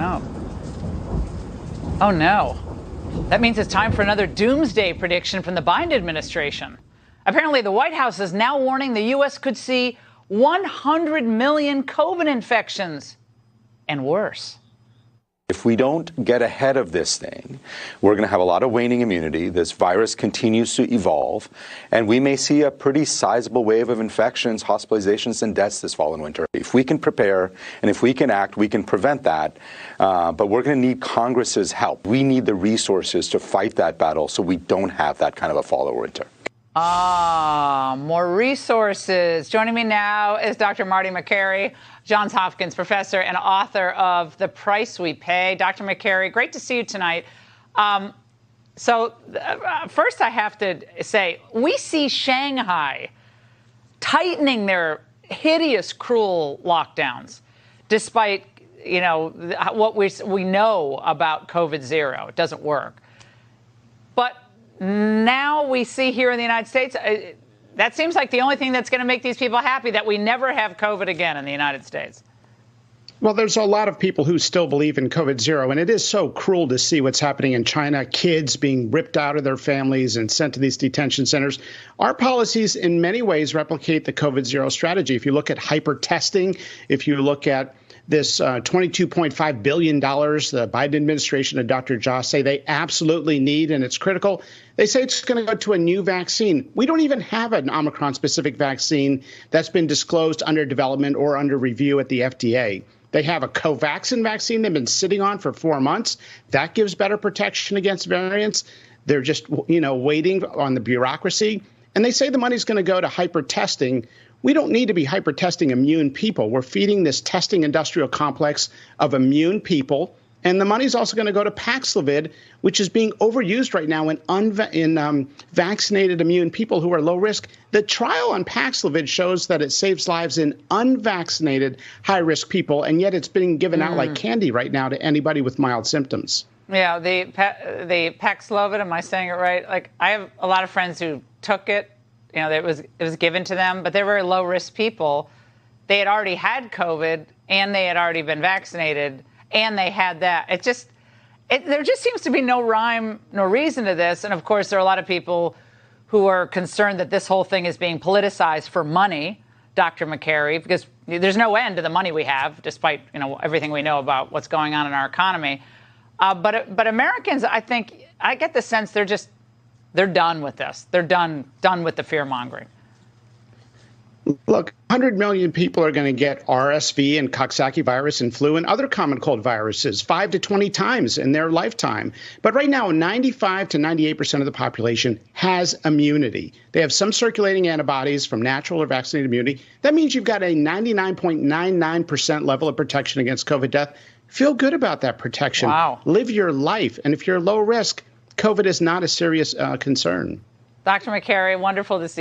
no. Oh, no. That means it's time for another doomsday prediction from the Biden administration. Apparently, the White House is now warning the U.S. could see 100 million COVID infections and worse. If we don't get ahead of this thing, we're going to have a lot of waning immunity. This virus continues to evolve, and we may see a pretty sizable wave of infections, hospitalizations, and deaths this fall and winter. If we can prepare and if we can act, we can prevent that. But we're going to need Congress's help. We need the resources to fight that battle so we don't have that kind of a fall or winter. More resources. Joining me now is Dr. Marty Makary, Johns Hopkins professor and author of The Price We Pay. Dr. Makary, great to see you tonight. First I have to say, we see Shanghai tightening their hideous, cruel lockdowns, despite, what we know about COVID zero. It doesn't work. But now we see here in the United States, that seems like the only thing that's going to make these people happy, that we never have COVID again in the United States. Well, there's a lot of people who still believe in COVID zero, and it is so cruel to see what's happening in China, kids being ripped out of their families and sent to these detention centers. Our policies in many ways replicate the COVID zero strategy. If you look at hyper testing, if you look at this $22.5 billion the Biden administration and Dr. Joss say they absolutely need, and it's critical. They say it's going to go to a new vaccine. We don't even have an Omicron-specific vaccine that's been disclosed under development or under review at the FDA. They have a Covaxin vaccine they've been sitting on for 4 months. That gives better protection against variants. They're just, waiting on the bureaucracy. And they say the money's going to go to hyper testing. We don't need to be hyper testing immune people. We're feeding this testing industrial complex of immune people. And the money's also going to go to Paxlovid, which is being overused right now in vaccinated immune people who are low risk. The trial on Paxlovid shows that it saves lives in unvaccinated high-risk people, and yet it's being given out like candy right now to anybody with mild symptoms. Yeah, the Paxlovid, am I saying it right? Like, I have a lot of friends who took it. It was given to them, but they're very low-risk people. They had already had COVID, and they had already been vaccinated, and they had that. There just seems to be no rhyme, no reason to this. And, of course, there are a lot of people who are concerned that this whole thing is being politicized for money, Dr. Makary, because there's no end to the money we have, despite, everything we know about what's going on in our economy. But Americans, I get the sense they're done with this. They're done with the fear-mongering. Look, 100 million people are going to get RSV and Coxsackie virus and flu and other common cold viruses 5 to 20 times in their lifetime. But right now, 95 to 98% of the population has immunity. They have some circulating antibodies from natural or vaccinated immunity. That means you've got a 99.99% level of protection against COVID death. Feel good about that protection. Wow. Live your life. And if you're low risk, COVID is not a serious concern. Dr. Makary, wonderful to see you.